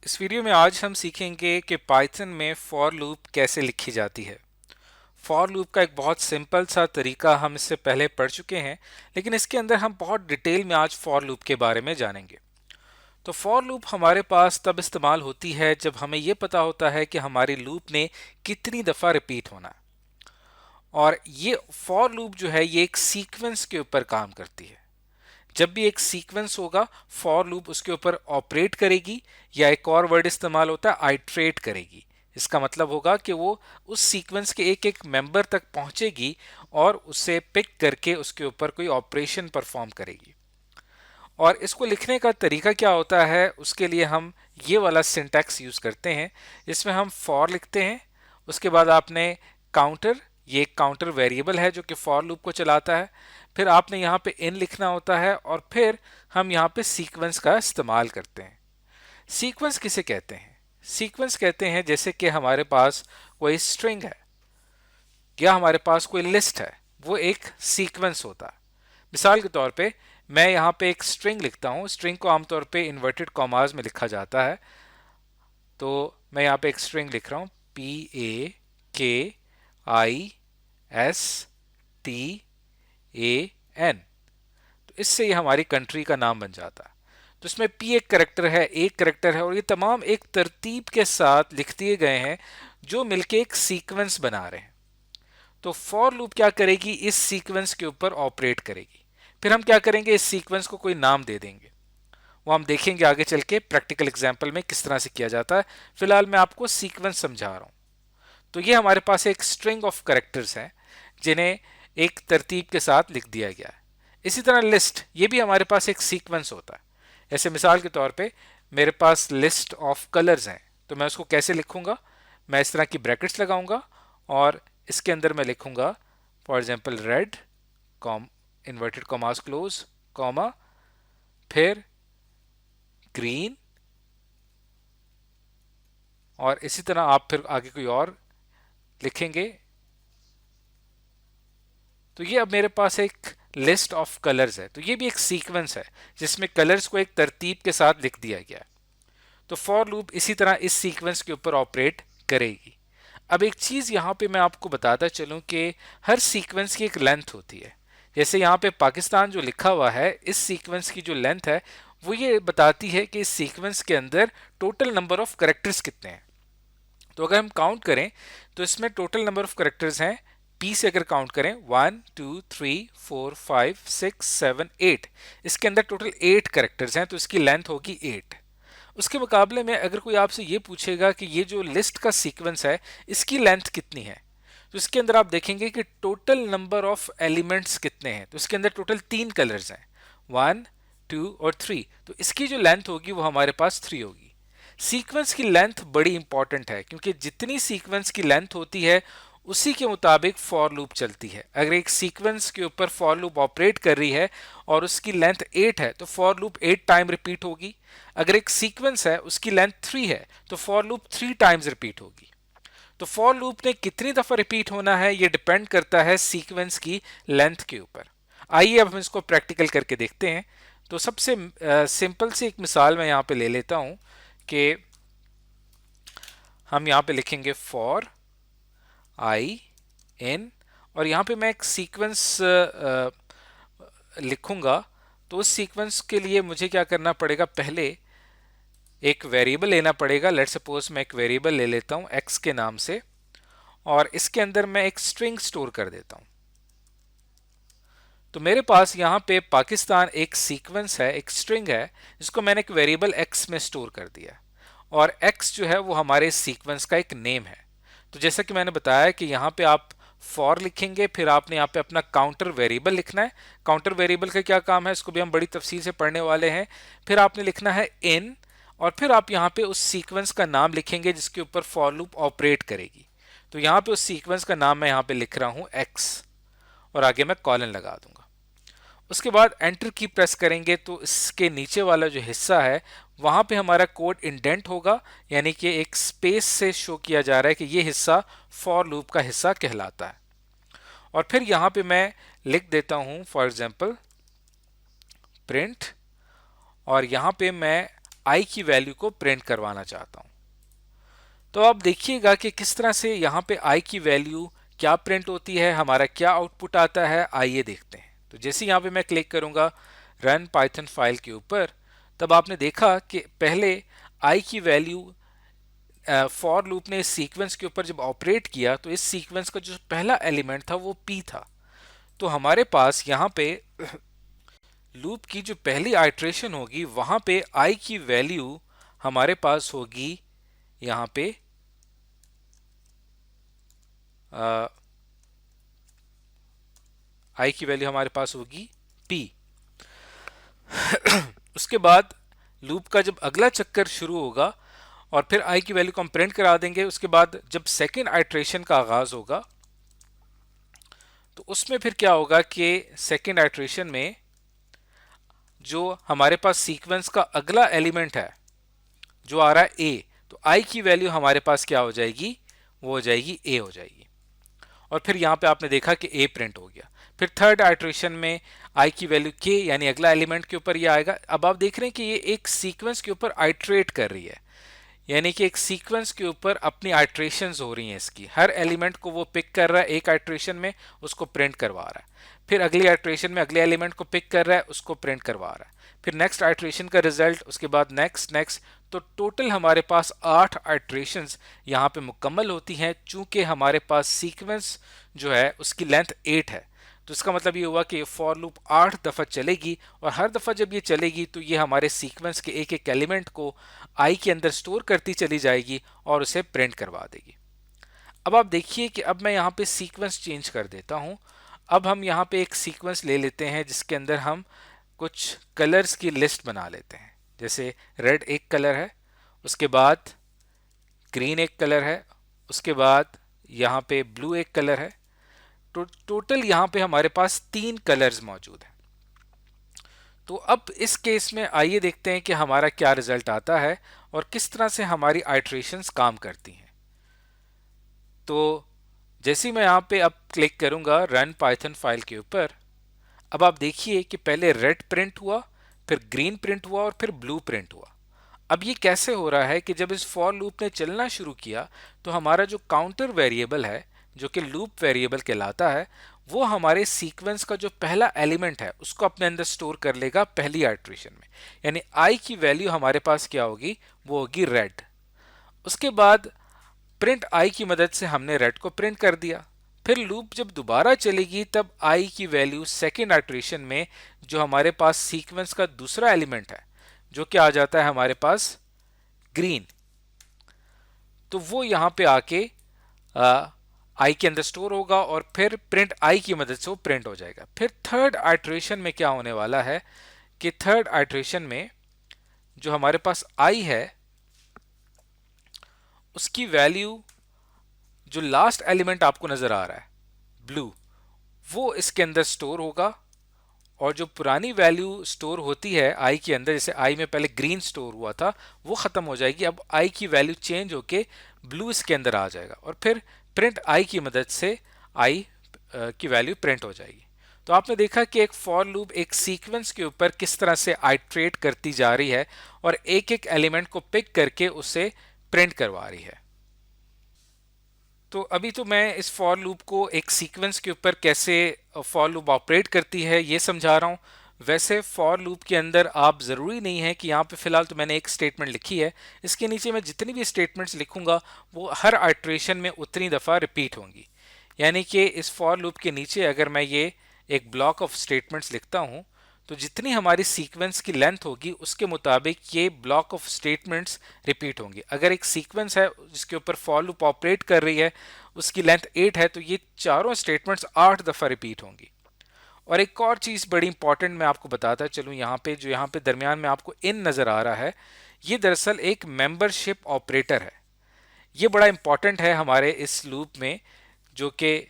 इस वीडियो में आज हम सीखेंगे कि पाइथन में फॉर लूप कैसे लिखी जाती है। फॉर लूप का एक बहुत सिंपल सा तरीका हम इससे पहले पढ़ चुके हैं, लेकिन इसके अंदर हम बहुत डिटेल में आज फॉर लूप के बारे में जानेंगे। तो फॉर लूप हमारे पास तब इस्तेमाल होती है जब हमें यह पता होता है कि हमारी लूप ने कितनी दफ़ा रिपीट होना है। और ये फॉर लूप जो है ये एक सीक्वेंस के ऊपर काम करती है। जब भी एक सीक्वेंस होगा फॉर लूप उसके ऊपर ऑपरेट करेगी, या एक और वर्ड इस्तेमाल होता है आइट्रेट करेगी। इसका मतलब होगा कि वो उस सीक्वेंस के एक एक मेंबर तक पहुंचेगी और उसे पिक करके उसके ऊपर कोई ऑपरेशन परफॉर्म करेगी। और इसको लिखने का तरीका क्या होता है, उसके लिए हम ये वाला सिंटैक्स यूज करते हैं, जिसमें हम फॉर लिखते हैं, उसके बाद आपने काउंटर, ये एक काउंटर वेरिएबल है जो कि फॉर लूप को चलाता है, फिर आपने यहाँ पे इन लिखना होता है, और फिर हम यहाँ पे सीक्वेंस का इस्तेमाल करते हैं। सीक्वेंस किसे कहते हैं? सीक्वेंस कहते हैं जैसे कि हमारे पास कोई स्ट्रिंग है या हमारे पास कोई लिस्ट है, वो एक सीक्वेंस होता है। मिसाल के तौर पे मैं यहाँ पे एक स्ट्रिंग लिखता हूँ। स्ट्रिंग को आमतौर पे इन्वर्टेड कॉमास में लिखा जाता है। तो मैं यहाँ पे एक स्ट्रिंग लिख रहा हूँ, PAKISTAN। तो इससे ये हमारी कंट्री का नाम बन जाता है। तो इसमें P एक करेक्टर है, एक करेक्टर है, और ये तमाम एक तरतीब के साथ लिख दिए गए हैं जो मिलके एक सीक्वेंस बना रहे हैं। तो फॉर लूप क्या करेगी, इस सीक्वेंस के ऊपर ऑपरेट करेगी। फिर हम क्या करेंगे, इस सीक्वेंस को कोई नाम दे देंगे। वो हम देखेंगे आगे चल के प्रैक्टिकल एग्जाम्पल में किस तरह से किया जाता है। फिलहाल मैं आपको सीक्वेंस समझा रहा हूं। तो ये हमारे पास एक स्ट्रिंग ऑफ करेक्टर्स हैं जिन्हें एक तरतीब के साथ लिख दिया गया है। इसी तरह लिस्ट, ये भी हमारे पास एक सीक्वेंस होता है। ऐसे मिसाल के तौर पे मेरे पास लिस्ट ऑफ कलर्स हैं, तो मैं उसको कैसे लिखूंगा, मैं इस तरह की ब्रैकेट्स लगाऊंगा और इसके अंदर मैं लिखूंगा for example red, com inverted commas close, comma, फिर ग्रीन, और इसी तरह आप फिर आगे कोई और लिखेंगे। तो ये अब मेरे पास एक लिस्ट ऑफ कलर्स है। तो ये भी एक सीक्वेंस है जिसमें कलर्स को एक तरतीब के साथ लिख दिया गया है। तो फॉर लूप इसी तरह इस सीक्वेंस के ऊपर ऑपरेट करेगी। अब एक चीज यहां पे मैं आपको बताता चलूं कि हर सीक्वेंस की एक लेंथ होती है। जैसे यहाँ पे पाकिस्तान जो लिखा हुआ है, इस सीक्वेंस की जो लेंथ है वो ये बताती है कि इस सीक्वेंस के अंदर टोटल नंबर ऑफ करेक्टर्स कितने हैं। तो अगर हम काउंट करें तो इसमें टोटल नंबर ऑफ करेक्टर्स हैं, पी से अगर काउंट करें 1 2 3 4 5 6 7 8, इसके अंदर टोटल 8 करेक्टर्स हैं, तो इसकी लेंथ होगी 8। उसके मुकाबले में अगर कोई आपसे ये पूछेगा कि ये जो लिस्ट का सीक्वेंस है इसकी लेंथ कितनी है, तो इसके अंदर आप देखेंगे कि टोटल नंबर ऑफ एलिमेंट्स कितने हैं। तो इसके अंदर टोटल 3 कलर्स हैं, 1 2 और 3। तो इसकी जो लेंथ होगी वो हमारे पास 3 होगी। सीक्वेंस की लेंथ बड़ी इंपॉर्टेंट है, क्योंकि जितनी सीक्वेंस की लेंथ होती है उसी के मुताबिक फॉर लूप चलती है। अगर एक सीक्वेंस के ऊपर फॉर लूप ऑपरेट कर रही है और उसकी लेंथ 8 है तो फॉर लूप 8 टाइम रिपीट होगी। अगर एक सीक्वेंस है उसकी लेंथ 3 है तो फॉर लूप 3 टाइम्स रिपीट होगी। तो फॉर लूप ने कितनी दफा रिपीट होना है ये डिपेंड करता है सीक्वेंस की लेंथ के ऊपर। आइए अब हम इसको प्रैक्टिकल करके देखते हैं। तो सबसे सिंपल सी एक मिसाल मैं यहाँ पे ले लेता हूँ कि हम यहाँ पे लिखेंगे फॉर आई इन, और यहाँ पे मैं एक सीक्वेंस लिखूंगा। तो उस सीक्वेंस के लिए मुझे क्या करना पड़ेगा, पहले एक वेरिएबल लेना पड़ेगा। लेट्स सपोज मैं एक वेरिएबल ले लेता हूँ x के नाम से, और इसके अंदर मैं एक स्ट्रिंग स्टोर कर देता हूँ। तो मेरे पास यहाँ पे पाकिस्तान एक सीक्वेंस है, एक स्ट्रिंग है, जिसको मैंने एक वेरिएबल x में स्टोर कर दिया, और x जो है वो हमारे सीक्वेंस का एक नेम है। तो जैसा कि मैंने बताया कि यहाँ पे आप फॉर लिखेंगे, फिर आपने यहाँ पे अपना काउंटर वेरिएबल लिखना है। काउंटर वेरिएबल का क्या काम है इसको भी हम बड़ी तफसील से पढ़ने वाले हैं। फिर आपने लिखना है इन, और फिर आप यहाँ पे उस सीक्वेंस का नाम लिखेंगे जिसके ऊपर फॉर लूप ऑपरेट करेगी। तो यहाँ पे उस सीक्वेंस का नाम मैं यहाँ पे लिख रहा हूँ x, और आगे मैं कॉलन लगा दूंगा। उसके बाद एंटर की प्रेस करेंगे तो इसके नीचे वाला जो हिस्सा है वहां पे हमारा कोड इंडेंट होगा, यानी कि एक स्पेस से शो किया जा रहा है कि ये हिस्सा फॉर लूप का हिस्सा कहलाता है। और फिर यहाँ पे मैं लिख देता हूँ फॉर एग्जांपल प्रिंट, और यहाँ पे मैं आई की वैल्यू को प्रिंट करवाना चाहता हूं। तो आप देखिएगा कि किस तरह से यहाँ पे आई की वैल्यू क्या प्रिंट होती है, हमारा क्या आउटपुट आता है, आइए देखते हैं। तो जैसे यहाँ पे मैं क्लिक करूंगा रन पाइथन फाइल के ऊपर, तब आपने देखा कि पहले आई की वैल्यू फॉर लूप ने इस सीक्वेंस के ऊपर जब ऑपरेट किया तो इस सीक्वेंस का जो पहला एलिमेंट था वो पी था। तो हमारे पास यहाँ पे लूप की जो पहली आइट्रेशन होगी वहां पे आई की वैल्यू हमारे पास होगी यहाँ पे आई की वैल्यू हमारे पास होगी पी। उसके बाद लूप का जब अगला चक्कर शुरू होगा और फिर आई की वैल्यू को हम प्रिंट करा देंगे, उसके बाद जब सेकेंड आइट्रेशन का आगाज होगा तो उसमें फिर क्या होगा कि सेकेंड आइट्रेशन में जो हमारे पास सीक्वेंस का अगला एलिमेंट है जो आ रहा है ए, तो आई की वैल्यू हमारे पास क्या हो जाएगी, वो हो जाएगी ए हो जाएगी। और फिर यहाँ पे आपने देखा कि ए प्रिंट हो गया। फिर थर्ड आइट्रेशन में आई की वैल्यू के यानी अगला एलिमेंट के ऊपर ये आएगा। अब आप देख रहे हैं कि ये एक सीक्वेंस के ऊपर आइट्रेट कर रही है, यानी कि एक सीक्वेंस के ऊपर अपनी आइट्रेशंस हो रही हैं इसकी, हर एलिमेंट को वो पिक कर रहा है, एक आइट्रेशन में उसको प्रिंट करवा रहा है, फिर अगली आइट्रेशन में अगले एलिमेंट को पिक कर रहा है, उसको प्रिंट करवा रहा है, फिर नेक्स्ट आइट्रेशन का रिजल्ट, उसके बाद नेक्स्ट नेक्स्ट। तो टोटल हमारे पास 8 आइट्रेशंस यहाँ पे मुकम्मल होती हैं। चूंकि हमारे पास सीक्वेंस जो है उसकी लेंथ 8 है, तो इसका मतलब ये हुआ कि फॉर लूप 8 दफ़ा चलेगी और हर दफ़ा जब ये चलेगी तो ये हमारे सीक्वेंस के एक एक एलिमेंट को आई के अंदर स्टोर करती चली जाएगी और उसे प्रिंट करवा देगी। अब आप देखिए कि अब मैं यहाँ पे सीक्वेंस चेंज कर देता हूँ। अब हम यहाँ पे एक सीक्वेंस ले लेते हैं जिसके अंदर हम कुछ कलर्स की लिस्ट बना लेते हैं। जैसे रेड एक कलर है, उसके बाद ग्रीन एक कलर है, उसके बाद यहाँ पे ब्लू एक कलर है। तो टोटल यहाँ पे हमारे पास 3 कलर्स मौजूद हैं। तो अब इस केस में आइए देखते हैं कि हमारा क्या रिजल्ट आता है और किस तरह से हमारी आइट्रेशंस काम करती हैं। तो जैसे मैं यहाँ पे अब क्लिक करूँगा रन पाइथन फाइल के ऊपर, अब आप देखिए कि पहले रेड प्रिंट हुआ, फिर ग्रीन प्रिंट हुआ और फिर ब्लू प्रिंट हुआ। अब ये कैसे हो रहा है कि जब इस फॉर लूप ने चलना शुरू किया तो हमारा जो काउंटर वेरिएबल है जो कि लूप वेरिएबल कहलाता है, वो हमारे सीक्वेंस का जो पहला एलिमेंट है उसको अपने अंदर स्टोर कर लेगा पहली आइट्रेशन में। यानी आई की वैल्यू हमारे पास क्या होगी, वो होगी रेड। उसके बाद प्रिंट आई की मदद से हमने रेड को प्रिंट कर दिया। फिर लूप जब दोबारा चलेगी तब आई की वैल्यू सेकेंड आइट्रेशन में जो हमारे पास सीक्वेंस का दूसरा एलिमेंट है जो कि आ जाता है हमारे पास ग्रीन, तो वो यहाँ पे आके आई के अंदर स्टोर होगा और फिर प्रिंट आई की मदद से वो प्रिंट हो जाएगा। फिर थर्ड आइट्रेशन में क्या होने वाला है कि थर्ड आइट्रेशन में जो हमारे पास आई है उसकी वैल्यू जो लास्ट एलिमेंट आपको नजर आ रहा है ब्लू, वो इसके अंदर स्टोर होगा और जो पुरानी वैल्यू स्टोर होती है आई के अंदर, जैसे आई में पहले ग्रीन स्टोर हुआ था, वो खत्म हो जाएगी। अब आई की वैल्यू चेंज होके ब्लू इसके अंदर आ जाएगा और फिर प्रिंट आई की मदद से आई की वैल्यू प्रिंट हो जाएगी। तो आपने देखा कि एक फॉर लूप एक सीक्वेंस के ऊपर किस तरह से आइट्रेट करती जा रही है और एक एक एलिमेंट को पिक करके उसे प्रिंट करवा रही है। तो अभी तो मैं इस फॉर लूप को एक सीक्वेंस के ऊपर कैसे फॉर लूप ऑपरेट करती है ये समझा रहा हूँ। वैसे फॉर लूप के अंदर आप ज़रूरी नहीं है कि यहाँ पे फ़िलहाल तो मैंने एक स्टेटमेंट लिखी है, इसके नीचे मैं जितनी भी स्टेटमेंट्स लिखूंगा वो हर आइट्रेशन में उतनी दफ़ा रिपीट होंगी। यानी कि इस फॉर लूप के नीचे अगर मैं ये एक ब्लॉक ऑफ स्टेटमेंट्स लिखता हूँ तो जितनी हमारी सीक्वेंस की लेंथ होगी उसके मुताबिक ये ब्लॉक ऑफ स्टेटमेंट्स रिपीट होंगी। अगर एक सीक्वेंस है जिसके ऊपर फॉर लूप ऑपरेट कर रही है उसकी लेंथ 8 है तो ये चारों स्टेटमेंट्स 8 दफ़ा रिपीट होंगी। और एक और चीज़ बड़ी इंपॉर्टेंट मैं आपको बताता चलूँ, यहाँ पे जो यहाँ पे दरमियान में आपको इन नज़र आ रहा है ये दरअसल एक मेंबरशिप ऑपरेटर है। ये बड़ा इंपॉर्टेंट है हमारे इस लूप में, जो कि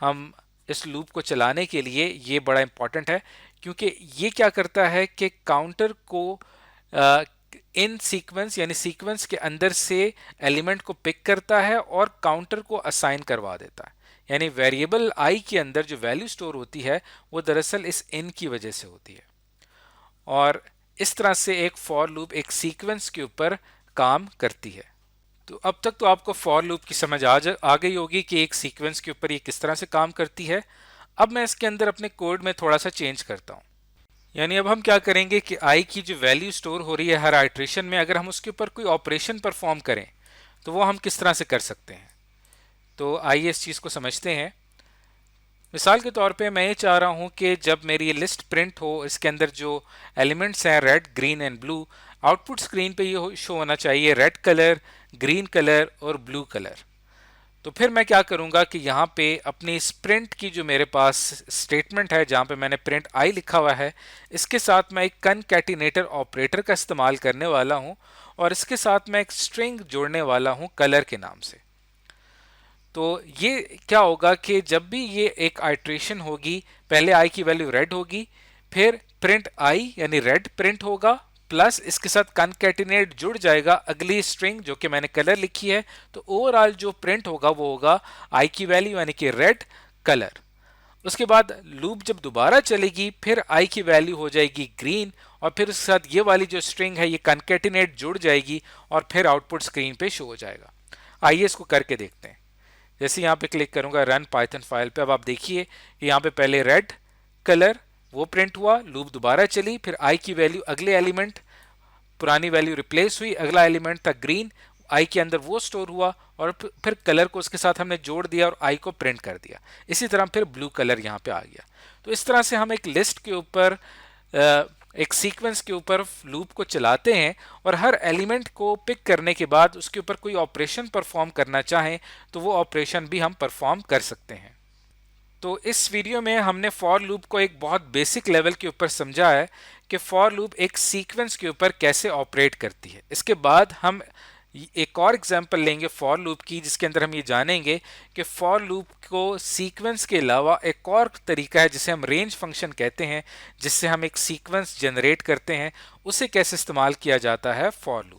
हम इस लूप को चलाने के लिए ये बड़ा इंपॉर्टेंट है क्योंकि ये क्या करता है कि काउंटर को इन सीक्वेंस यानी सीक्वेंस के अंदर से एलिमेंट को पिक करता है और काउंटर को असाइन करवा देता है। यानी वेरिएबल आई के अंदर जो वैल्यू स्टोर होती है वो दरअसल इस इन की वजह से होती है। और इस तरह से एक फॉर लूप एक सीक्वेंस के ऊपर काम करती है। तो अब तक तो आपको फॉर लूप की समझ आ गई होगी कि एक सीक्वेंस के ऊपर ये किस तरह से काम करती है। अब मैं इसके अंदर अपने कोड में थोड़ा सा चेंज करता हूँ। यानी अब हम क्या करेंगे कि आई की जो वैल्यू स्टोर हो रही है हर आइट्रेशन में, अगर हम उसके ऊपर कोई ऑपरेशन परफॉर्म करें तो वो हम किस तरह से कर सकते हैं। तो आइए इस चीज़ को समझते हैं। मिसाल के तौर पे मैं ये चाह रहा हूँ कि जब मेरी ये लिस्ट प्रिंट हो, इसके अंदर जो एलिमेंट्स हैं red, green and blue, output screen पे ये शो होना चाहिए रेड कलर, ग्रीन कलर और ब्लू कलर। तो फिर मैं क्या करूँगा कि यहाँ पे अपनी इस प्रिंट की जो मेरे पास स्टेटमेंट है, जहाँ पे मैंने प्रिंट आई लिखा हुआ है, इसके साथ मैं एक कनकैटिनेटर ऑपरेटर का इस्तेमाल करने वाला हूँ और इसके साथ मैं एक स्ट्रिंग जोड़ने वाला हूँ कलर के नाम से। तो ये क्या होगा कि जब भी ये एक आइट्रेशन होगी, पहले आई की वैल्यू रेड होगी, फिर प्रिंट आई यानी रेड प्रिंट होगा, प्लस इसके साथ कनकैटिनेट जुड़ जाएगा अगली स्ट्रिंग जो कि मैंने कलर लिखी है। तो ओवरऑल जो प्रिंट होगा वो होगा आई की वैल्यू यानी कि रेड कलर। उसके बाद लूप जब दोबारा चलेगी फिर आई की वैल्यू हो जाएगी ग्रीन और फिर उसके साथ ये वाली जो स्ट्रिंग है ये कनकैटिनेट जुड़ जाएगी और फिर आउटपुट स्क्रीन पे शो हो जाएगा। आइए इसको करके देखते हैं। जैसे यहाँ पे क्लिक करूंगा रन पाइथन फाइल पे, अब आप देखिए यहाँ पे पहले रेड कलर वो प्रिंट हुआ, लूप दोबारा चली, फिर आई की वैल्यू अगले एलिमेंट, पुरानी वैल्यू रिप्लेस हुई, अगला एलिमेंट था ग्रीन, आई के अंदर वो स्टोर हुआ और फिर कलर को उसके साथ हमने जोड़ दिया और आई को प्रिंट कर दिया। इसी तरह फिर ब्लू कलर यहाँ पे आ गया। तो इस तरह से हम एक लिस्ट के ऊपर एक सीक्वेंस के ऊपर लूप को चलाते हैं और हर एलिमेंट को पिक करने के बाद उसके ऊपर कोई ऑपरेशन परफॉर्म करना चाहें तो वो ऑपरेशन भी हम परफॉर्म कर सकते हैं। तो इस वीडियो में हमने फॉर लूप को एक बहुत बेसिक लेवल के ऊपर समझा है कि फॉर लूप एक सीक्वेंस के ऊपर कैसे ऑपरेट करती है। इसके बाद हम एक और एग्जांपल लेंगे फॉर लूप की, जिसके अंदर हम ये जानेंगे कि फॉर लूप को सीक्वेंस के अलावा एक और तरीका है जिसे हम रेंज फंक्शन कहते हैं, जिससे हम एक सीक्वेंस जनरेट करते हैं, उसे कैसे इस्तेमाल किया जाता है फॉर लूप।